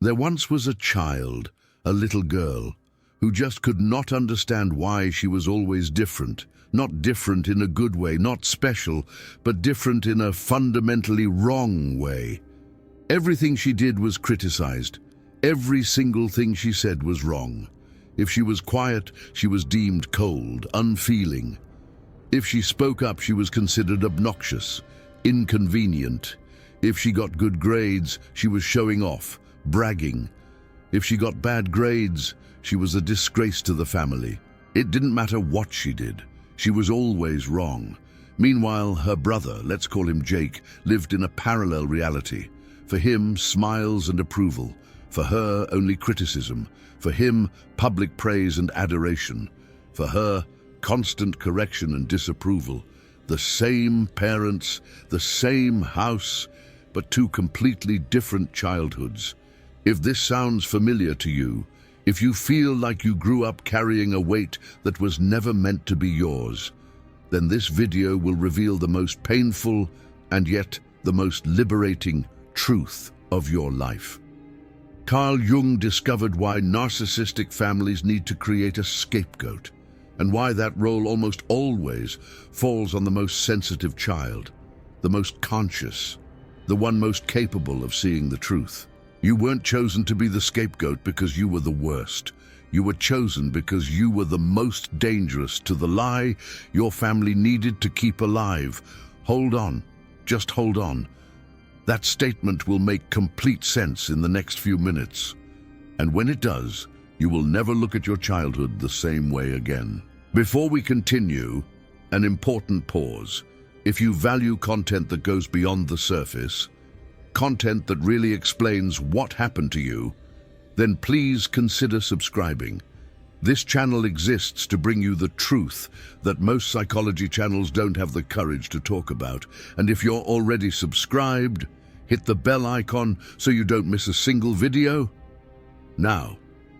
There once was a child, a little girl, who just could not understand why she was always different. Not different in a good way, not special, but different in a fundamentally wrong way. Everything she did was criticized. Every single thing she said was wrong. If she was quiet, she was deemed cold, unfeeling. If she spoke up, she was considered obnoxious, inconvenient. If she got good grades, she was showing off, bragging. If she got bad grades, she was a disgrace to the family. It didn't matter what she did. She was always wrong. Meanwhile, her brother, let's call him Jake, lived in a parallel reality. For him, smiles and approval. For her, only criticism. For him, public praise and adoration. For her, constant correction and disapproval. The same parents, the same house, but two completely different childhoods. If this sounds familiar to you, if you feel like you grew up carrying a weight that was never meant to be yours, then this video will reveal the most painful and yet the most liberating truth of your life. Carl Jung discovered why narcissistic families need to create a scapegoat, and why that role almost always falls on the most sensitive child, the most conscious, the one most capable of seeing the truth. You weren't chosen to be the scapegoat because you were the worst. You were chosen because you were the most dangerous to the lie your family needed to keep alive. Hold on, just hold on. That statement will make complete sense in the next few minutes. And when it does, you will never look at your childhood the same way again. Before we continue, an important pause. If you value content that goes beyond the surface, content that really explains what happened to you, then please consider subscribing. This channel exists to bring you the truth that most psychology channels don't have the courage to talk about. And if you're already subscribed, hit the bell icon so you don't miss a single video. Now,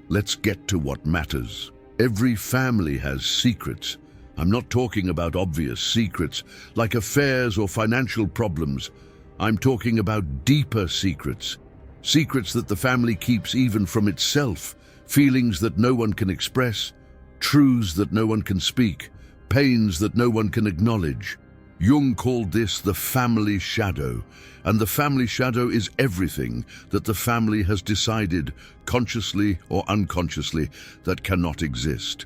let's get to what matters. Every family has secrets. I'm not talking about obvious secrets like affairs or financial problems. I'm talking about deeper secrets. Secrets that the family keeps even from itself. Feelings that no one can express. Truths that no one can speak. Pains that no one can acknowledge. Jung called this the family shadow. And the family shadow is everything that the family has decided, consciously or unconsciously, that cannot exist.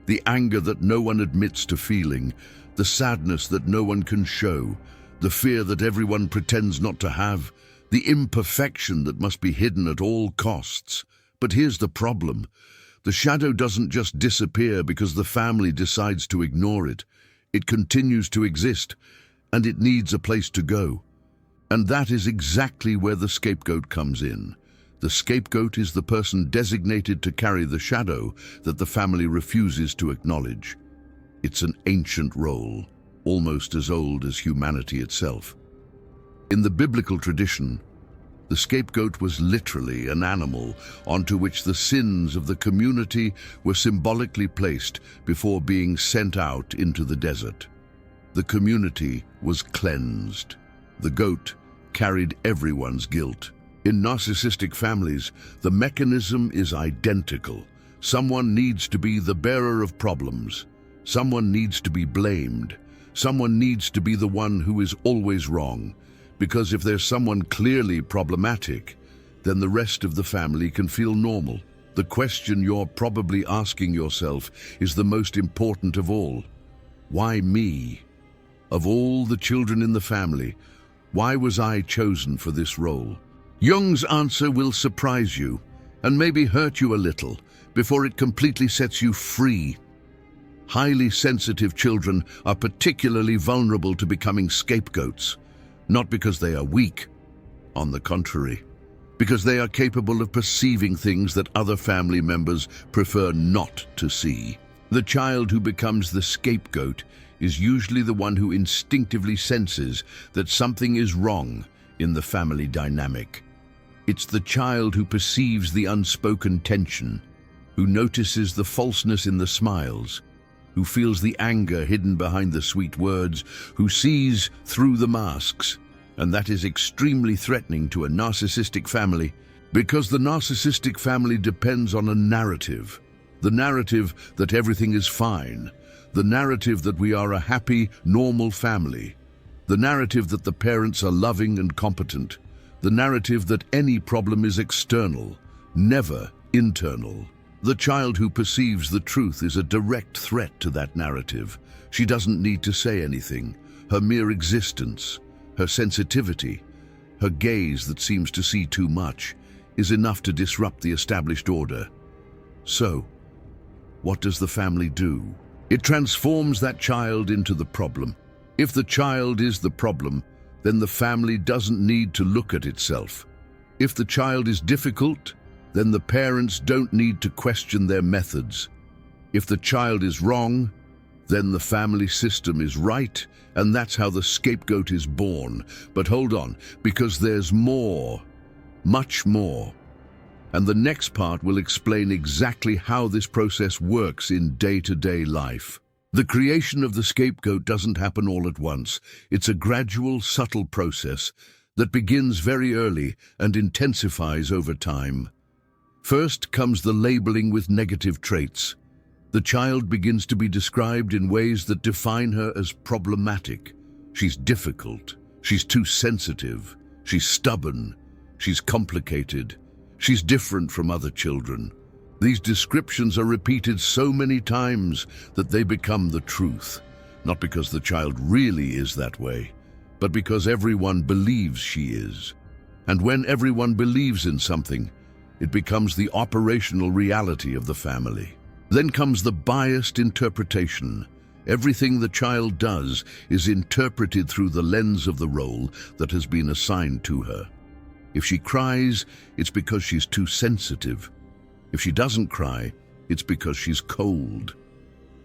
The anger that no one admits to feeling. The sadness that no one can show. The fear that everyone pretends not to have, the imperfection that must be hidden at all costs. But here's the problem. The shadow doesn't just disappear because the family decides to ignore it. It continues to exist, and it needs a place to go. And that is exactly where the scapegoat comes in. The scapegoat is the person designated to carry the shadow that the family refuses to acknowledge. It's an ancient role, almost as old as humanity itself. In the biblical tradition, the scapegoat was literally an animal onto which the sins of the community were symbolically placed before being sent out into the desert. The community was cleansed. The goat carried everyone's guilt. In narcissistic families, the mechanism is identical. Someone needs to be the bearer of problems. Someone needs to be blamed. Someone needs to be the one who is always wrong, because if there's someone clearly problematic, then the rest of the family can feel normal. The question you're probably asking yourself is the most important of all. Why me? Of all the children in the family, why was I chosen for this role? Jung's answer will surprise you and maybe hurt you a little before it completely sets you free. Highly sensitive children are particularly vulnerable to becoming scapegoats, not because they are weak, on the contrary, because they are capable of perceiving things that other family members prefer not to see. The child who becomes the scapegoat is usually the one who instinctively senses that something is wrong in the family dynamic. It's the child who perceives the unspoken tension, who notices the falseness in the smiles, who feels the anger hidden behind the sweet words, who sees through the masks. And that is extremely threatening to a narcissistic family Because the narcissistic family depends on a narrative. The narrative that everything is fine. The narrative that we are a happy, normal family. The narrative that the parents are loving and competent. The narrative that any problem is external, never internal. The child who perceives the truth is a direct threat to that narrative. She doesn't need to say anything. Her mere existence, her sensitivity, her gaze that seems to see too much, is enough to disrupt the established order. So, what does the family do? It transforms that child into the problem. If the child is the problem, then the family doesn't need to look at itself. If the child is difficult, then the parents don't need to question their methods. If the child is wrong, then the family system is right, and that's how the scapegoat is born. But hold on, because there's more, much more. And the next part will explain exactly how this process works in day-to-day life. The creation of the scapegoat doesn't happen all at once. It's a gradual, subtle process that begins very early and intensifies over time. First comes the labeling with negative traits. The child begins to be described in ways that define her as problematic. She's difficult, she's too sensitive, she's stubborn, she's complicated, she's different from other children. These descriptions are repeated so many times that they become the truth, not because the child really is that way, but because everyone believes she is. And when everyone believes in something, it becomes the operational reality of the family. Then comes the biased interpretation. Everything the child does is interpreted through the lens of the role that has been assigned to her. If she cries, it's because she's too sensitive. If she doesn't cry, it's because she's cold.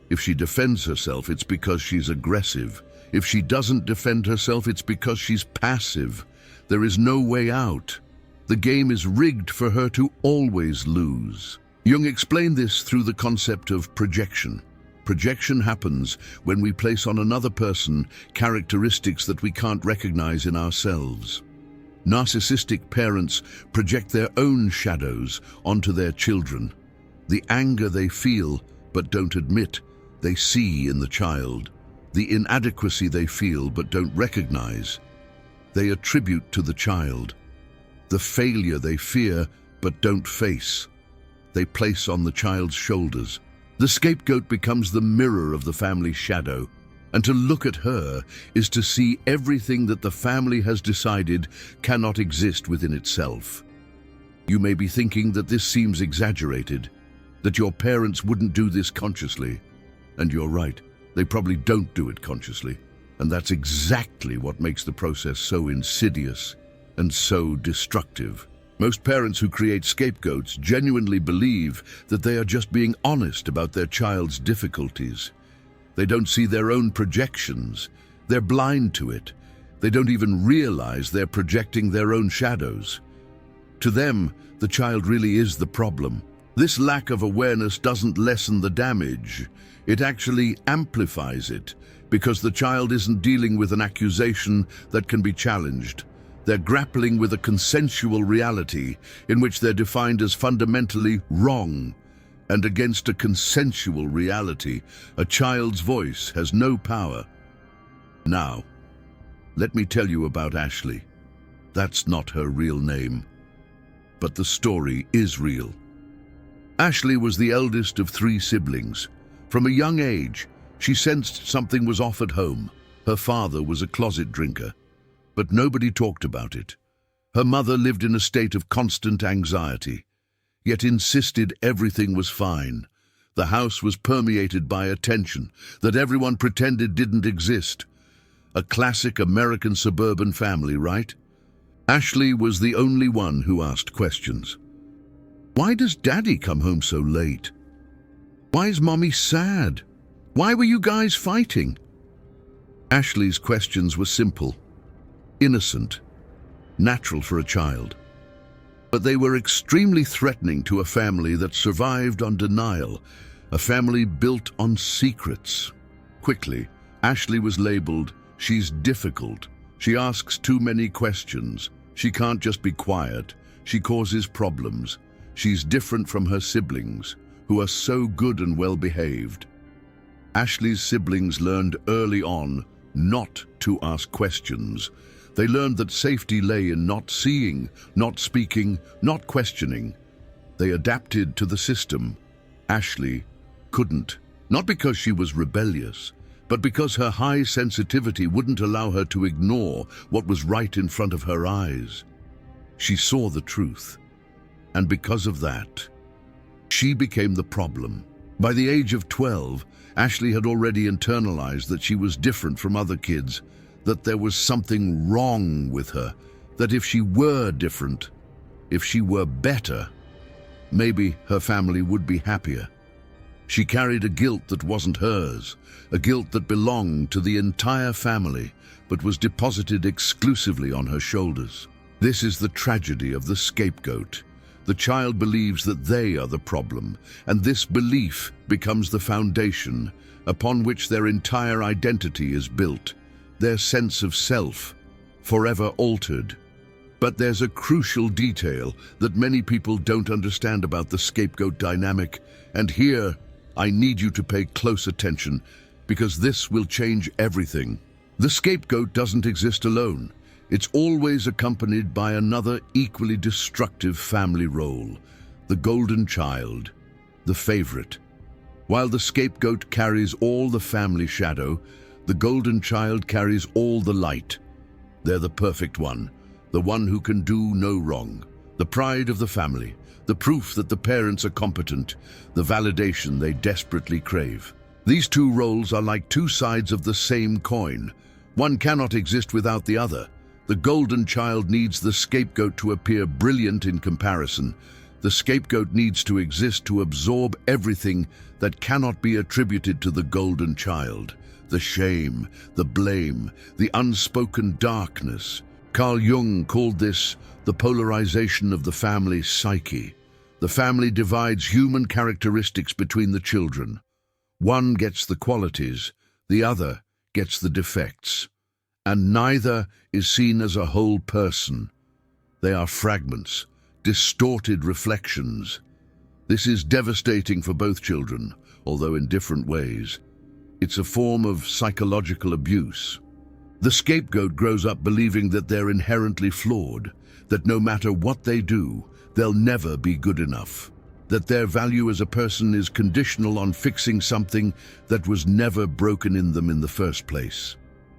If she defends herself, it's because she's aggressive. If she doesn't defend herself, it's because she's passive. There is no way out. The game is rigged for her to always lose. Jung explained this through the concept of projection. Projection happens when we place on another person characteristics that we can't recognize in ourselves. Narcissistic parents project their own shadows onto their children. The anger they feel but don't admit, they see in the child. The inadequacy they feel but don't recognize, they attribute to the child. The failure they fear but don't face, they place on the child's shoulders. The scapegoat becomes the mirror of the family's shadow, and to look at her is to see everything that the family has decided cannot exist within itself. You may be thinking that this seems exaggerated, that your parents wouldn't do this consciously. And you're right, they probably don't do it consciously. And that's exactly what makes the process so insidious and so destructive. Most parents who create scapegoats genuinely believe that they are just being honest about their child's difficulties. They don't see their own projections. They're blind to it. They don't even realize they're projecting their own shadows. To them, the child really is the problem. This lack of awareness doesn't lessen the damage. It actually amplifies it, because the child isn't dealing with an accusation that can be challenged. They're grappling with a consensual reality in which they're defined as fundamentally wrong. And against a consensual reality, a child's voice has no power. Now, let me tell you about Ashley. That's not her real name, but the story is real. Ashley was the eldest of 3 siblings. From a young age, she sensed something was off at home. Her father was a closet drinker, but nobody talked about it. Her mother lived in a state of constant anxiety, yet insisted everything was fine. The house was permeated by a tension that everyone pretended didn't exist. A classic American suburban family, right? Ashley was the only one who asked questions. Why does Daddy come home so late? Why is Mommy sad? Why were you guys fighting? Ashley's questions were simple, innocent, natural for a child. But they were extremely threatening to a family that survived on denial, a family built on secrets. Quickly, Ashley was labeled, she's difficult. She asks too many questions. She can't just be quiet. She causes problems. She's different from her siblings, who are so good and well-behaved. Ashley's siblings learned early on not to ask questions. They learned that safety lay in not seeing, not speaking, not questioning. They adapted to the system. Ashley couldn't, not because she was rebellious, but because her high sensitivity wouldn't allow her to ignore what was right in front of her eyes. She saw the truth, and because of that, she became the problem. By the age of 12, Ashley had already internalized that she was different from other kids, that there was something wrong with her, that if she were different, if she were better, maybe her family would be happier. She carried a guilt that wasn't hers, a guilt that belonged to the entire family, but was deposited exclusively on her shoulders. This is the tragedy of the scapegoat. The child believes that they are the problem, and this belief becomes the foundation upon which their entire identity is built, their sense of self, forever altered. But there's a crucial detail that many people don't understand about the scapegoat dynamic, and here I need you to pay close attention, because this will change everything. The scapegoat doesn't exist alone. It's always accompanied by another equally destructive family role, the golden child, the favorite. While the scapegoat carries all the family shadow, the golden child carries all the light. They're the perfect one, the one who can do no wrong, the pride of the family, the proof that the parents are competent, the validation they desperately crave. These two roles are like two sides of the same coin. One cannot exist without the other. The golden child needs the scapegoat to appear brilliant in comparison. The scapegoat needs to exist to absorb everything that cannot be attributed to the golden child. The shame, the blame, the unspoken darkness. Carl Jung called this the polarization of the family psyche. The family divides human characteristics between the children. One gets the qualities, the other gets the defects. And neither is seen as a whole person. They are fragments, distorted reflections. This is devastating for both children, although in different ways. It's a form of psychological abuse. The scapegoat grows up believing that they're inherently flawed, that no matter what they do, they'll never be good enough, that their value as a person is conditional on fixing something that was never broken in them in the first place.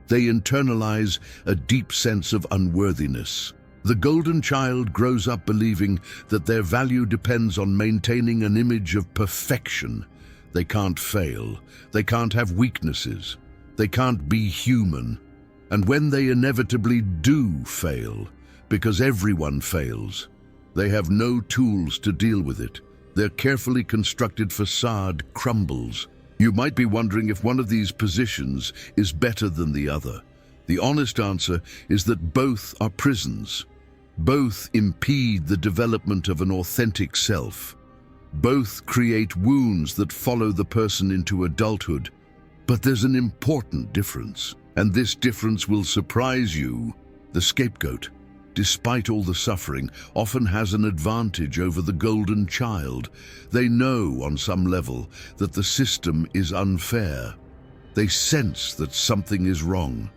They internalize a deep sense of unworthiness. The golden child grows up believing that their value depends on maintaining an image of perfection. They can't fail. They can't have weaknesses. They can't be human. And when they inevitably do fail, because everyone fails, they have no tools to deal with it. Their carefully constructed facade crumbles. You might be wondering if one of these positions is better than the other. The honest answer is that both are prisons. Both impede the development of an authentic self. Both create wounds that follow the person into adulthood. But there's an important difference, and this difference will surprise you. The scapegoat, despite all the suffering, often has an advantage over the golden child. They know on some level that the system is unfair. They sense that something is wrong.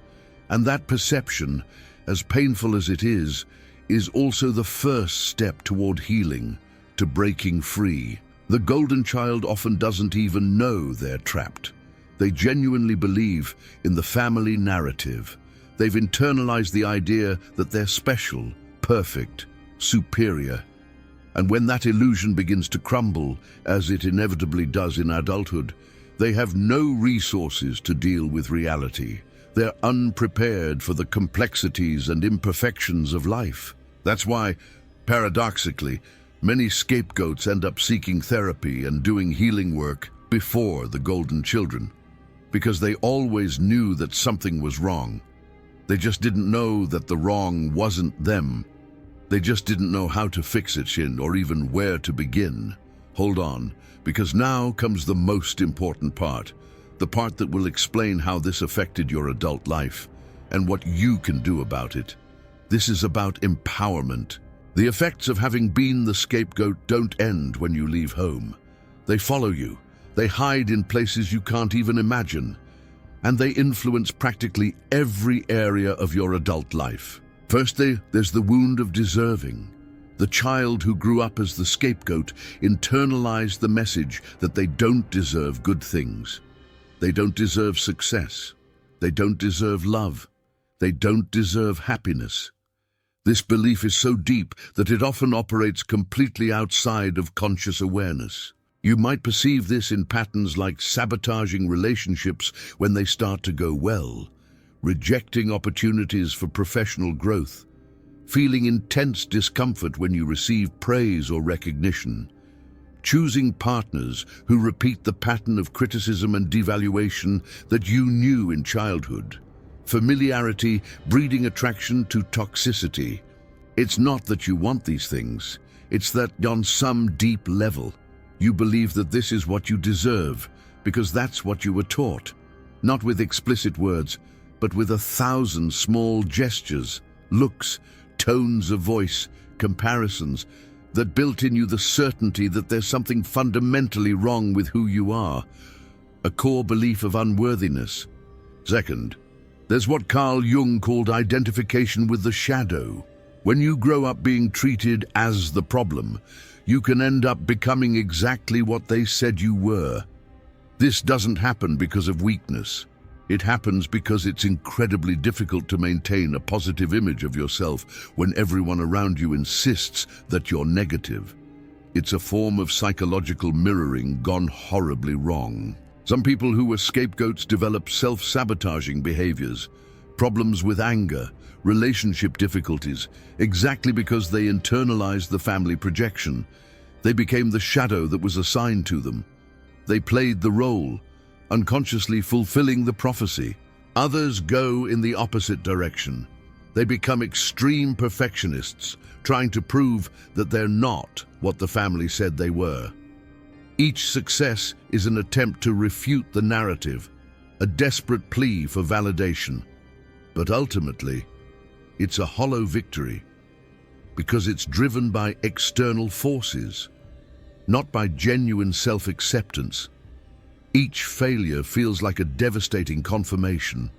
And that perception, as painful as it is also the first step toward healing, to breaking free. The golden child often doesn't even know they're trapped. They genuinely believe in the family narrative. They've internalized the idea that they're special, perfect, superior. And when that illusion begins to crumble, as it inevitably does in adulthood, they have no resources to deal with reality. They're unprepared for the complexities and imperfections of life. That's why, paradoxically, many scapegoats end up seeking therapy and doing healing work before the golden children, because they always knew that something was wrong. They just didn't know that the wrong wasn't them. They just didn't know how to fix it, or even where to begin. Hold on, because now comes the most important part, the part that will explain how this affected your adult life and what you can do about it. This is about empowerment. The effects of having been the scapegoat don't end when you leave home. They follow you. They hide in places you can't even imagine. And they influence practically every area of your adult life. First, there's the wound of deserving. The child who grew up as the scapegoat internalized the message that they don't deserve good things. They don't deserve success. They don't deserve love. They don't deserve happiness. This belief is so deep that it often operates completely outside of conscious awareness. You might perceive this in patterns like sabotaging relationships when they start to go well, rejecting opportunities for professional growth, feeling intense discomfort when you receive praise or recognition, choosing partners who repeat the pattern of criticism and devaluation that you knew in childhood, familiarity breeding attraction to toxicity. It's not that you want these things, it's that on some deep level, you believe that this is what you deserve because that's what you were taught, not with explicit words, but with 1,000 small gestures, looks, tones of voice, comparisons that built in you the certainty that there's something fundamentally wrong with who you are, a core belief of unworthiness. Second, there's what Carl Jung called identification with the shadow. When you grow up being treated as the problem, you can end up becoming exactly what they said you were. This doesn't happen because of weakness. It happens because it's incredibly difficult to maintain a positive image of yourself when everyone around you insists that you're negative. It's a form of psychological mirroring gone horribly wrong. Some people who were scapegoats develop self-sabotaging behaviors, problems with anger, relationship difficulties, exactly because they internalized the family projection. They became the shadow that was assigned to them. They played the role, unconsciously fulfilling the prophecy. Others go in the opposite direction. They become extreme perfectionists, trying to prove that they're not what the family said they were. Each success is an attempt to refute the narrative, a desperate plea for validation. But ultimately, it's a hollow victory because it's driven by external forces, not by genuine self-acceptance. Each failure feels like a devastating confirmation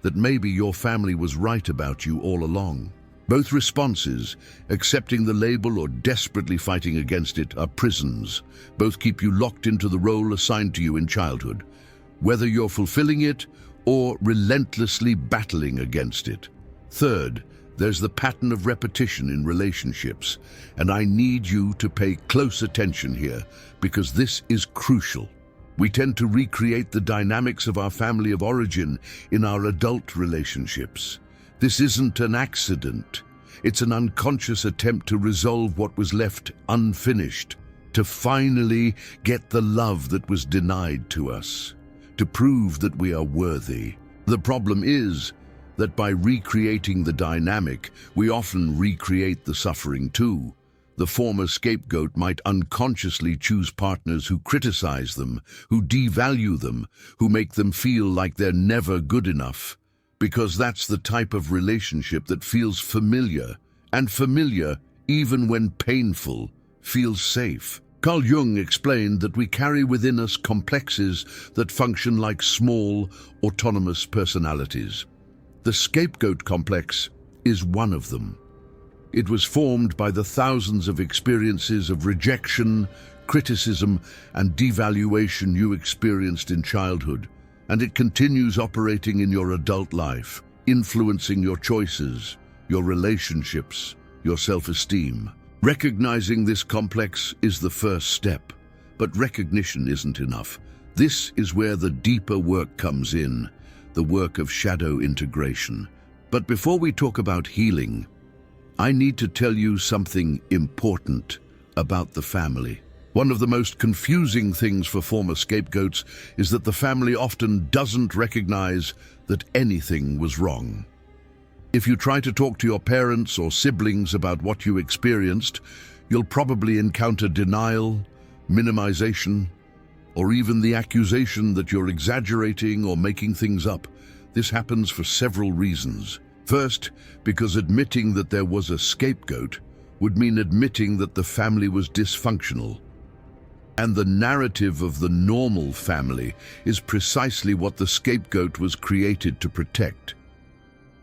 that maybe your family was right about you all along. Both responses, accepting the label or desperately fighting against it, are prisons. Both keep you locked into the role assigned to you in childhood, whether you're fulfilling it or relentlessly battling against it. Third, there's the pattern of repetition in relationships, and I need you to pay close attention here because this is crucial. We tend to recreate the dynamics of our family of origin in our adult relationships. This isn't an accident. It's an unconscious attempt to resolve what was left unfinished, to finally get the love that was denied to us, to prove that we are worthy. The problem is that by recreating the dynamic, we often recreate the suffering too. The former scapegoat might unconsciously choose partners who criticize them, who devalue them, who make them feel like they're never good enough, because that's the type of relationship that feels familiar, and familiar, even when painful, feels safe. Carl Jung explained that we carry within us complexes that function like small, autonomous personalities. The scapegoat complex is one of them. It was formed by the thousands of experiences of rejection, criticism, and devaluation you experienced in childhood, and it continues operating in your adult life, influencing your choices, your relationships, your self-esteem. Recognizing this complex is the first step, but recognition isn't enough. This is where the deeper work comes in, the work of shadow integration. But before we talk about healing, I need to tell you something important about the family. One of the most confusing things for former scapegoats is that the family often doesn't recognize that anything was wrong. If you try to talk to your parents or siblings about what you experienced, you'll probably encounter denial, minimization, or even the accusation that you're exaggerating or making things up. This happens for several reasons. First, because admitting that there was a scapegoat would mean admitting that the family was dysfunctional. And the narrative of the normal family is precisely what the scapegoat was created to protect.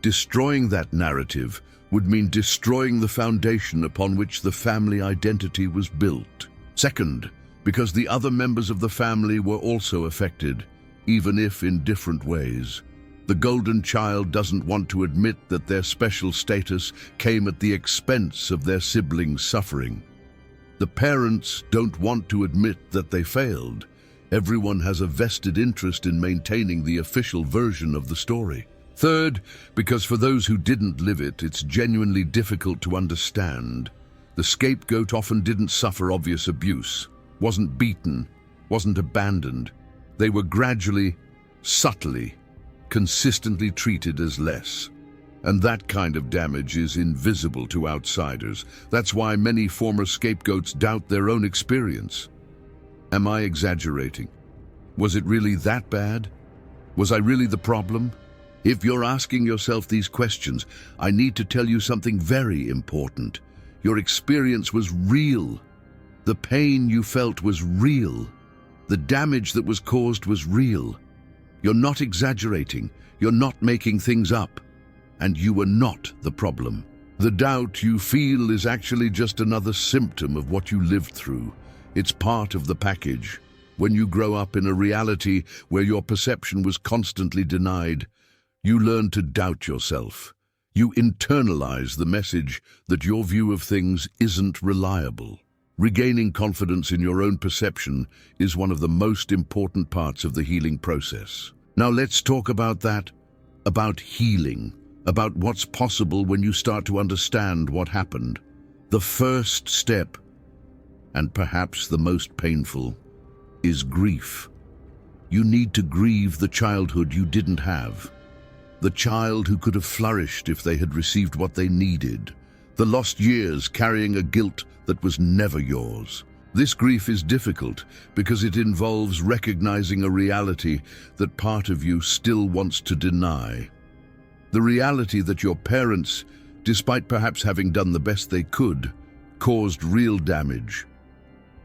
Destroying that narrative would mean destroying the foundation upon which the family identity was built. Second, because the other members of the family were also affected, even if in different ways. The golden child doesn't want to admit that their special status came at the expense of their siblings' suffering. The parents don't want to admit that they failed. Everyone has a vested interest in maintaining the official version of the story. Third, because for those who didn't live it, it's genuinely difficult to understand. The scapegoat often didn't suffer obvious abuse, wasn't beaten, wasn't abandoned. They were gradually, subtly, consistently treated as less. And that kind of damage is invisible to outsiders. That's why many former scapegoats doubt their own experience. Am I exaggerating? Was it really that bad? Was I really the problem? If you're asking yourself these questions, I need to tell you something very important. Your experience was real. The pain you felt was real. The damage that was caused was real. You're not exaggerating. You're not making things up. And you were not the problem. The doubt you feel is actually just another symptom of what you lived through. It's part of the package. When you grow up in a reality where your perception was constantly denied, you learn to doubt yourself. You internalize the message that your view of things isn't reliable. Regaining confidence in your own perception is one of the most important parts of the healing process. Now let's talk about that, about healing. About what's possible when you start to understand what happened. The first step, and perhaps the most painful, is grief. You need to grieve the childhood you didn't have. The child who could have flourished if they had received what they needed. The lost years carrying a guilt that was never yours. This grief is difficult because it involves recognizing a reality that part of you still wants to deny. The reality that your parents, despite perhaps having done the best they could, caused real damage.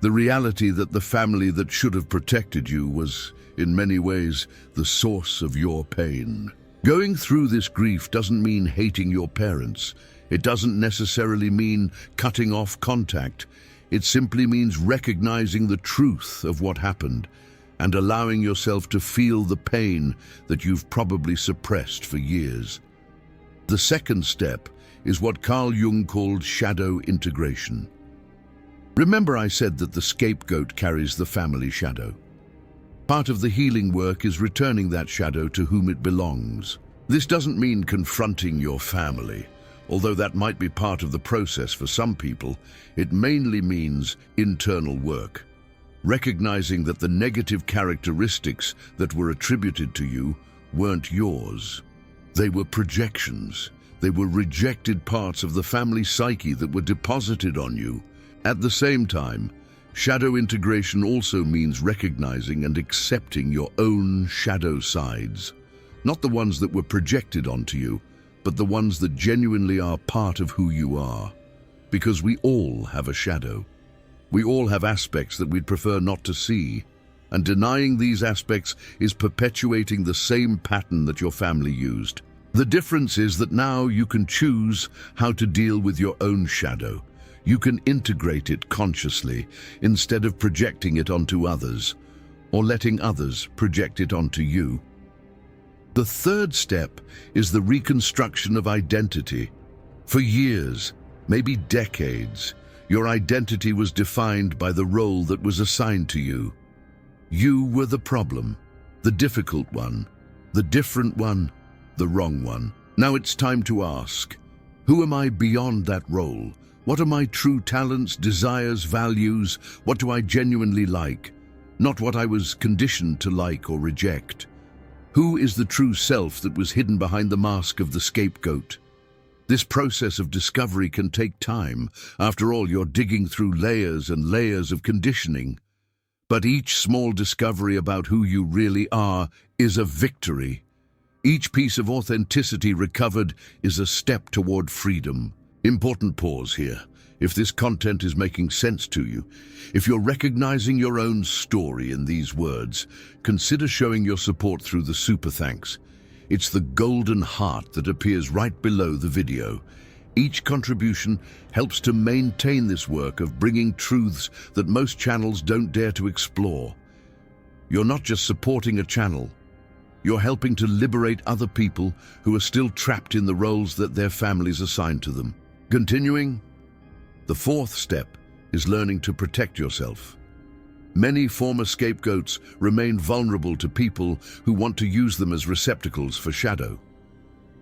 The reality that the family that should have protected you was, in many ways, the source of your pain. Going through this grief doesn't mean hating your parents. It doesn't necessarily mean cutting off contact. It simply means recognizing the truth of what happened and allowing yourself to feel the pain that you've probably suppressed for years. The second step is what Carl Jung called shadow integration. Remember I said that the scapegoat carries the family shadow. Part of the healing work is returning that shadow to whom it belongs. This doesn't mean confronting your family, although that might be part of the process for some people. It mainly means internal work. Recognizing that the negative characteristics that were attributed to you weren't yours. They were projections. They were rejected parts of the family psyche that were deposited on you. At the same time, shadow integration also means recognizing and accepting your own shadow sides. Not the ones that were projected onto you, but the ones that genuinely are part of who you are. Because we all have a shadow. We all have aspects that we'd prefer not to see, and denying these aspects is perpetuating the same pattern that your family used. The difference is that now you can choose how to deal with your own shadow. You can integrate it consciously instead of projecting it onto others, or letting others project it onto you. The third step is the reconstruction of identity. For years, maybe decades, your identity was defined by the role that was assigned to you. You were the problem, the difficult one, the different one, the wrong one. Now it's time to ask, who am I beyond that role? What are my true talents, desires, values? What do I genuinely like? Not what I was conditioned to like or reject. Who is the true self that was hidden behind the mask of the scapegoat? This process of discovery can take time. After all, you're digging through layers and layers of conditioning. But each small discovery about who you really are is a victory. Each piece of authenticity recovered is a step toward freedom. Important pause here. If this content is making sense to you, if you're recognizing your own story in these words, consider showing your support through the super thanks. It's the golden heart that appears right below the video. Each contribution helps to maintain this work of bringing truths that most channels don't dare to explore. You're not just supporting a channel, you're helping to liberate other people who are still trapped in the roles that their families assign to them. Continuing, the fourth step is learning to protect yourself. Many former scapegoats remain vulnerable to people who want to use them as receptacles for shadow.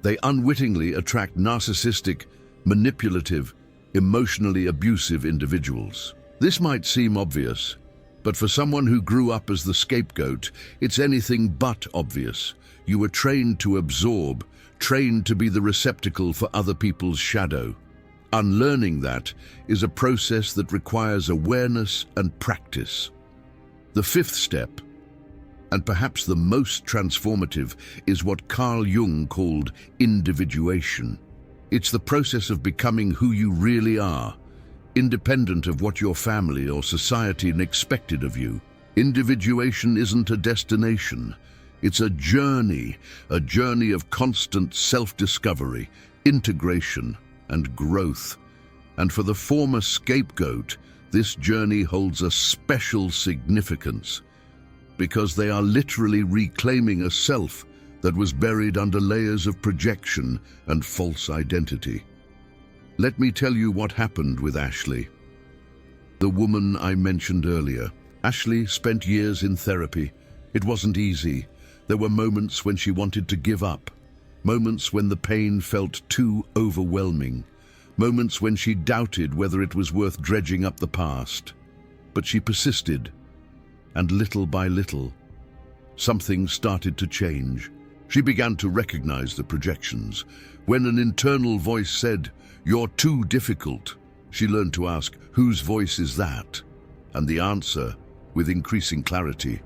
They unwittingly attract narcissistic, manipulative, emotionally abusive individuals. This might seem obvious, but for someone who grew up as the scapegoat, it's anything but obvious. You were trained to absorb, trained to be the receptacle for other people's shadow. Unlearning that is a process that requires awareness and practice. The fifth step, and perhaps the most transformative, is what Jung called individuation. It's the process of becoming who you really are, independent of what your family or society expected of you. Individuation isn't a destination. It's a journey of constant self-discovery, integration, and growth. And for the former scapegoat, this journey holds a special significance because they are literally reclaiming a self that was buried under layers of projection and false identity. Let me tell you what happened with Ashley, the woman I mentioned earlier. Ashley spent years in therapy. It wasn't easy. There were moments when she wanted to give up, moments when the pain felt too overwhelming, moments when she doubted whether it was worth dredging up the past. But she persisted, and little by little, something started to change. She began to recognize the projections. When an internal voice said, "You're too difficult," she learned to ask, "Whose voice is that?" And the answer, with increasing clarity,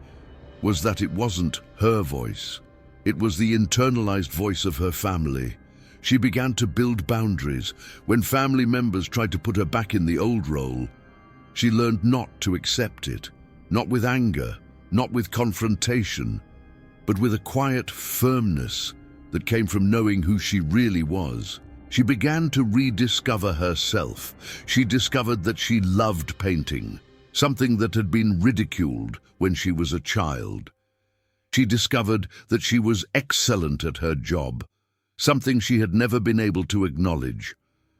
was that it wasn't her voice. It was the internalized voice of her family. She began to build boundaries. When family members tried to put her back in the old role, she learned not to accept it, not with anger, not with confrontation, but with a quiet firmness that came from knowing who she really was. She began to rediscover herself. She discovered that she loved painting, something that had been ridiculed when she was a child. She discovered that she was excellent at her job, something she had never been able to acknowledge.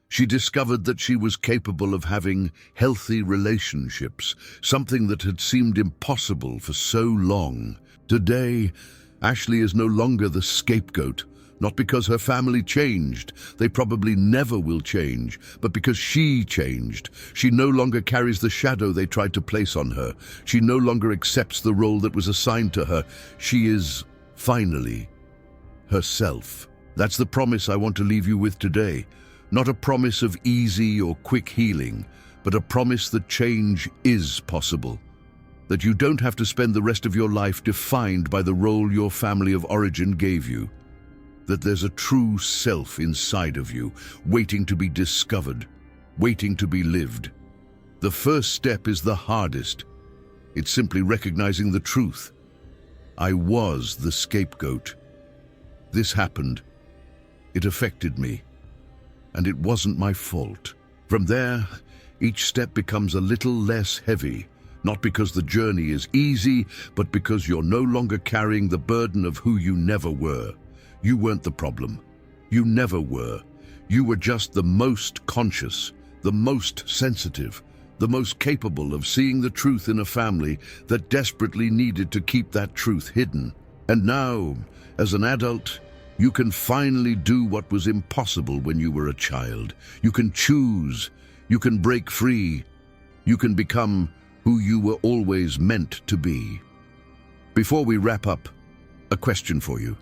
She discovered that she was capable of having healthy relationships, something that had seemed impossible for so long. Today, Ashley is no longer the scapegoat, not because her family changed, they probably never will change, but because she changed. She no longer carries the shadow they tried to place on her. She no longer accepts the role that was assigned to her. She is, finally, herself. That's the promise I want to leave you with today. Not a promise of easy or quick healing, but a promise that change is possible. That you don't have to spend the rest of your life defined by the role your family of origin gave you. That there's a true self inside of you, waiting to be discovered, waiting to be lived. The first step is the hardest. It's simply recognizing the truth. I was the scapegoat. This happened. It affected me. And it wasn't my fault. From there, each step becomes a little less heavy, not because the journey is easy, but because you're no longer carrying the burden of who you never were. You weren't the problem. You never were. You were just the most conscious, the most sensitive, the most capable of seeing the truth in a family that desperately needed to keep that truth hidden. And now, as an adult, you can finally do what was impossible when you were a child. You can choose. You can break free. You can become who you were always meant to be. Before we wrap up, a question for you.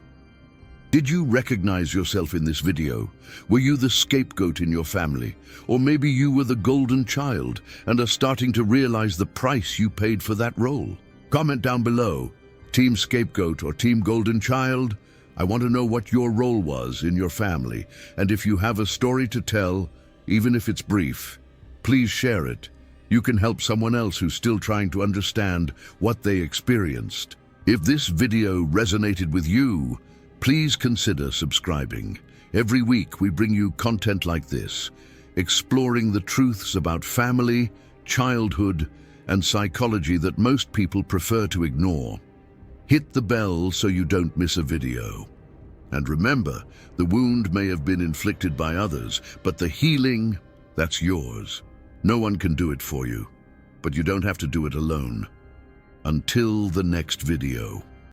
Did you recognize yourself in this video? Were you the scapegoat in your family? Or maybe you were the golden child and are starting to realize the price you paid for that role? Comment down below, Team Scapegoat or Team Golden Child. I want to know what your role was in your family, and if you have a story to tell, even if it's brief, Please share it. You can help someone else who's still trying to understand what they experienced. If this video resonated with you, please consider subscribing. Every week we bring you content like this, exploring the truths about family, childhood, and psychology that most people prefer to ignore. Hit the bell so you don't miss a video. And remember, the wound may have been inflicted by others, but the healing, that's yours. No one can do it for you, but you don't have to do it alone. Until the next video.